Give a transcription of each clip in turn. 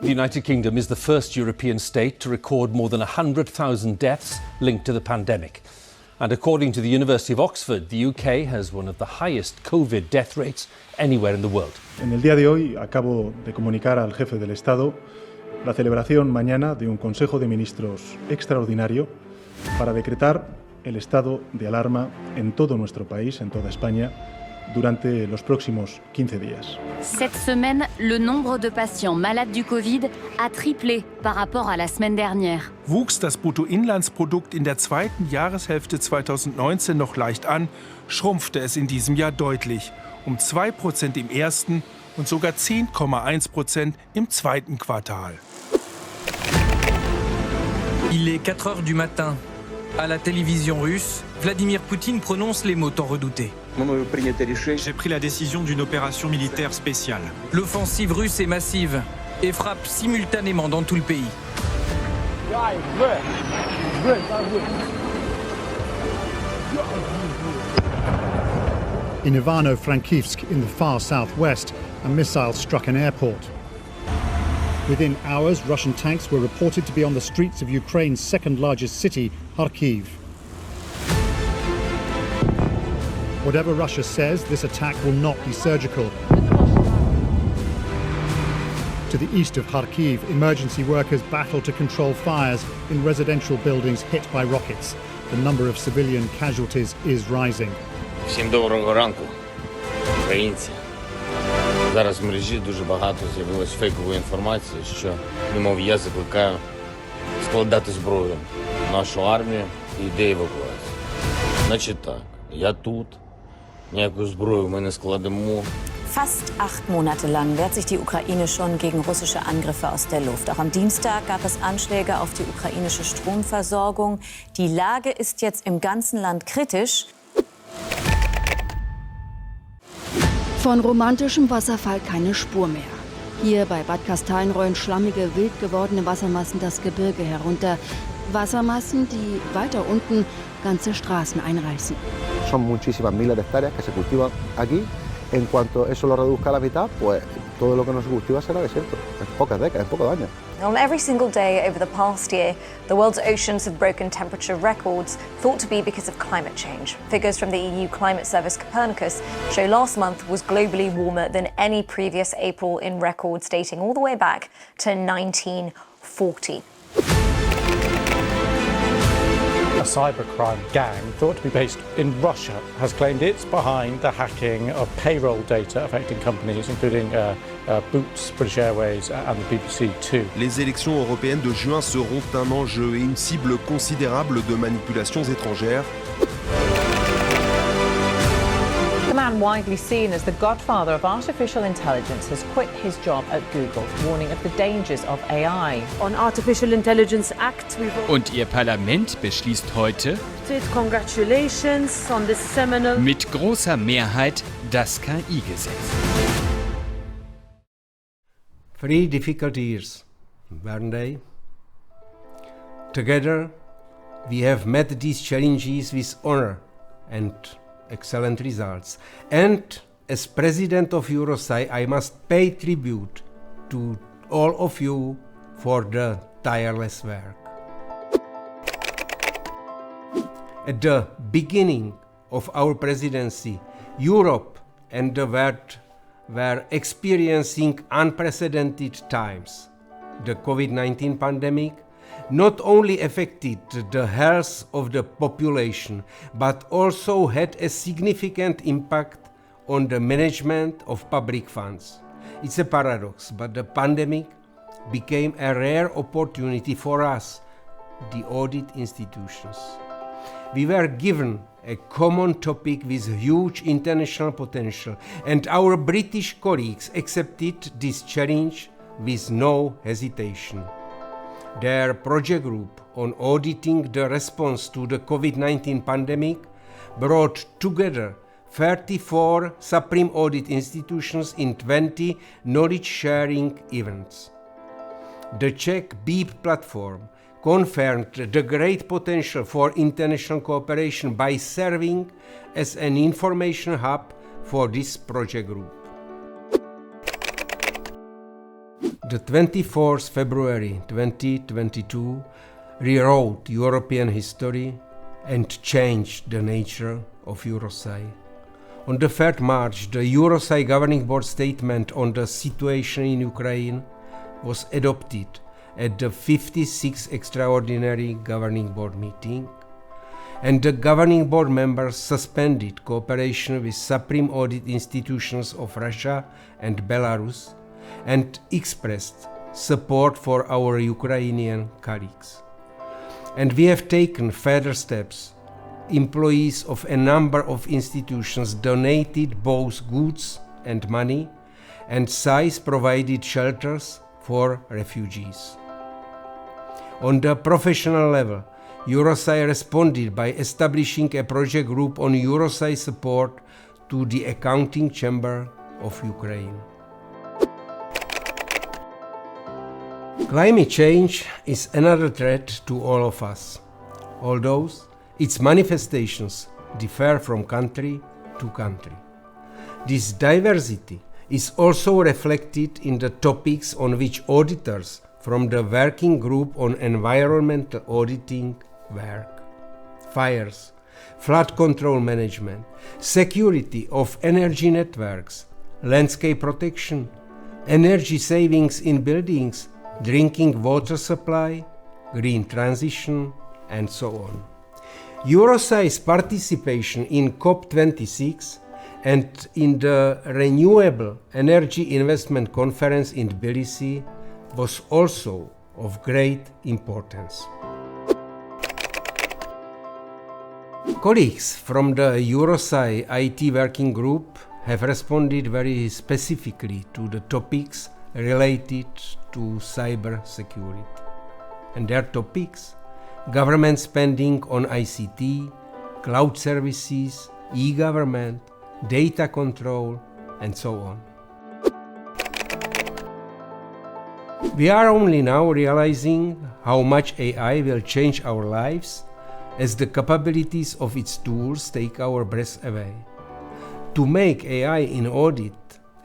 The United Kingdom is the first European state to record more than 100,000 deaths linked to the pandemic. And according to the University of Oxford, the UK has one of the highest COVID death rates anywhere in the world. En el día de hoy acabo de comunicar al jefe del Estado la celebración mañana de un Consejo de Ministros extraordinario para decretar el estado de alarma en todo nuestro país, en toda España, durante los próximos 15 días. Cette semaine, le nombre de patients malades du Covid a triplé par rapport à la semaine dernière. Wuchs das Bruttoinlandsprodukt in der zweiten Jahreshälfte 2019 noch leicht an, schrumpfte es in diesem Jahr deutlich, um 2% im ersten und sogar 10,1% im zweiten Quartal. Il est 4 heures du matin. À la télévision russe, Vladimir Poutine prononce les mots tant redoutés. J'ai pris la décision d'une opération militaire spéciale. L'offensive russe est massive et frappe simultanément dans tout le pays. In Ivano-Frankivsk, in the far southwest, a missile struck an airport. Within hours, Russian tanks were reported to be on the streets of Ukraine's second-largest city, Kharkiv. Whatever Russia says, this attack will not be surgical. To the east of Kharkiv, emergency workers battle to control fires in residential buildings hit by rockets. The number of civilian casualties is rising. Всім доброго ранку, українці. Зараз в мережі дуже багато з'явилось фейкової інформації, що, немов, я закликаю складати зброю в нашу армію і йде евакуація. Значить так, я тут, ніяку зброю ми не складемо. Fast 8 Monate lang wehrt sich die Ukraine schon gegen russische Angriffe aus der Luft. Auch am Dienstag gab es Anschläge auf die ukrainische Stromversorgung. Die Lage ist jetzt im ganzen Land kritisch. Von romantischem Wasserfall keine Spur mehr. Hier bei Bad Kastein rollen schlammige, wild gewordene Wassermassen das Gebirge herunter. Wassermassen, die weiter unten ganze Straßen einreißen. Son muchísimas miles de hectáreas que se cultivan aquí. En cuanto eso lo reduzca a la mitad, pues todo lo que no se cultiva será desierto. En pocas décadas, en pocos años. On every single day over the past year, the world's oceans have broken temperature records, thought to be because of climate change. Figures from the EU climate service Copernicus show last month was globally warmer than any previous April in records dating all the way back to 1940. A cybercrime gang thought to be based in Russia has claimed it's behind the hacking of payroll data affecting companies, including Boots, British Airways and the BBC Two. Les élections européennes de juin seront un enjeu et une cible considérable de manipulations étrangères. The man widely seen as the godfather of artificial intelligence has quit his job at Google, warning of the dangers of AI. On Artificial Intelligence Act, Und ihr Parlament beschließt heute Congratulations on this seminal mit großer Mehrheit das KI-Gesetz. 3 difficult years, weren't they? Together, we have met these challenges with honor and excellent results. And as President of Eurosci, I must pay tribute to all of you for the tireless work. At the beginning of our presidency, Europe and the world were experiencing unprecedented times. The COVID-19 pandemic not only affected the health of the population, but also had a significant impact on the management of public funds. It's a paradox, but the pandemic became a rare opportunity for us, the audit institutions. We were given a common topic with huge international potential, and our British colleagues accepted this challenge with no hesitation. Their project group on auditing the response to the COVID-19 pandemic brought together 34 Supreme Audit institutions in 20 knowledge-sharing events. The Czech BEEP platform confirmed the great potential for international cooperation by serving as an information hub for this project group. The 24th February 2022 rewrote European history and changed the nature of Eurosai. On the 3rd March, the Eurosai Governing Board statement on the situation in Ukraine was adopted at the 56th Extraordinary Governing Board meeting, and the Governing Board members suspended cooperation with supreme audit institutions of Russia and Belarus and expressed support for our Ukrainian colleagues. And we have taken further steps. Employees of a number of institutions donated both goods and money, and SAIS provided shelters for refugees. On the professional level, Eurosai responded by establishing a project group on Eurosai support to the Accounting Chamber of Ukraine. Climate change is another threat to all of us, although its manifestations differ from country to country. This diversity is also reflected in the topics on which auditors from the Working Group on Environmental Auditing work: fires, flood control management, security of energy networks, landscape protection, energy savings in buildings, drinking water supply, green transition, and so on. Eurosai's participation in COP26 and in the Renewable Energy Investment Conference in Tbilisi was also of great importance. Colleagues from the Eurosai IT Working Group have responded very specifically to the topics related to cyber security. And their topics: government spending on ICT, cloud services, e-government, data control, and so on. We are only now realizing how much AI will change our lives as the capabilities of its tools take our breath away. To make AI in audit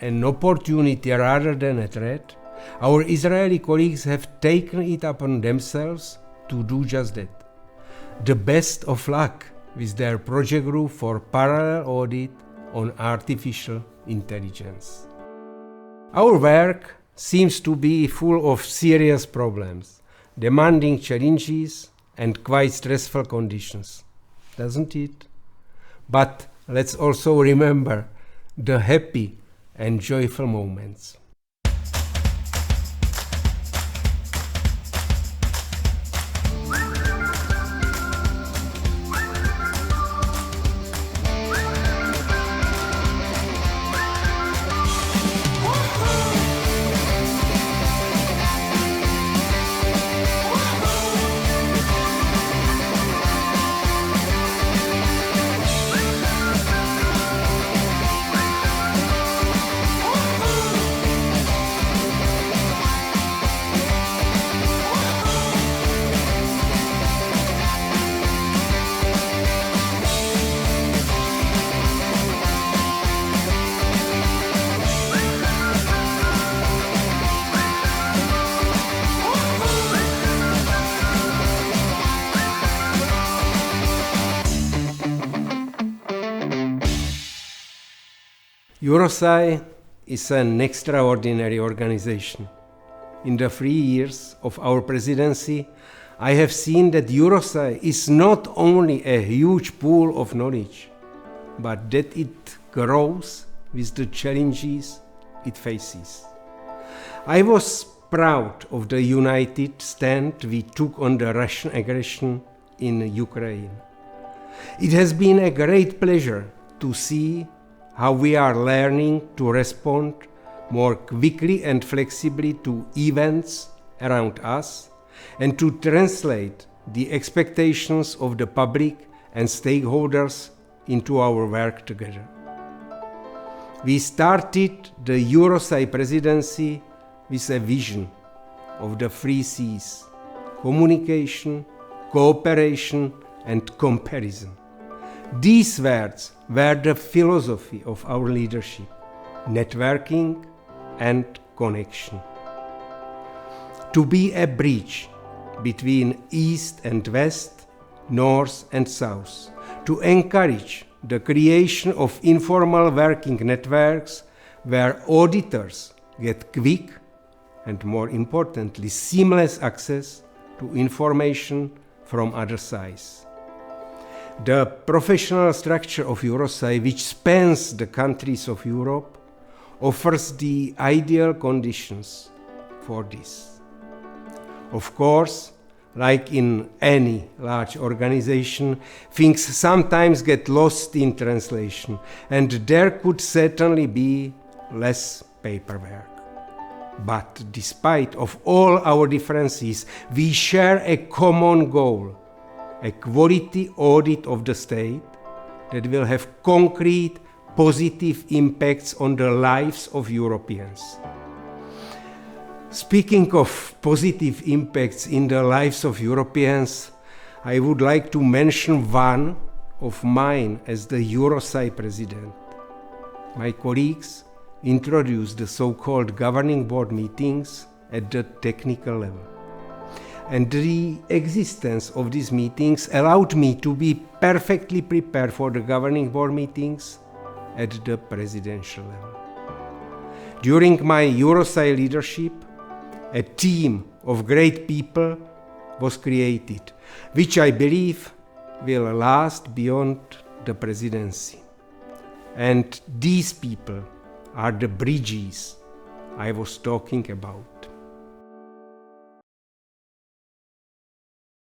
an opportunity rather than a threat, our Israeli colleagues have taken it upon themselves to do just that. The best of luck with their project group for parallel audit on artificial intelligence. Our work seems to be full of serious problems, demanding challenges and quite stressful conditions, doesn't it? But let's also remember the happy and joyful moments. Eurosai is an extraordinary organization. In the 3 years of our presidency, I have seen that Eurosai is not only a huge pool of knowledge, but that it grows with the challenges it faces. I was proud of the united stand we took on the Russian aggression in Ukraine. It has been a great pleasure to see how we are learning to respond more quickly and flexibly to events around us and to translate the expectations of the public and stakeholders into our work together. We started the Eurosai presidency with a vision of the 3 C's: communication, cooperation, and comparison. These words were the philosophy of our leadership: networking and connection. to be a bridge between East and West, North and South, to encourage the creation of informal working networks where auditors get quick and, more importantly, seamless access to information from other sides. The professional structure of Eurosai, which spans the countries of Europe, offers the ideal conditions for this. Of course, like in any large organization, things sometimes get lost in translation, and there could certainly be less paperwork. But despite of all our differences, we share a common goal, a quality audit of the state that will have concrete, positive impacts on the lives of Europeans. Speaking of positive impacts in the lives of Europeans, I would like to mention one of mine as the Eurosai president. My colleagues introduced the so-called governing board meetings at the technical level. And the existence of these meetings allowed me to be perfectly prepared for the governing board meetings at the presidential level. During my Eurosai leadership, a team of great people was created, which I believe will last beyond the presidency. And these people are the bridges I was talking about.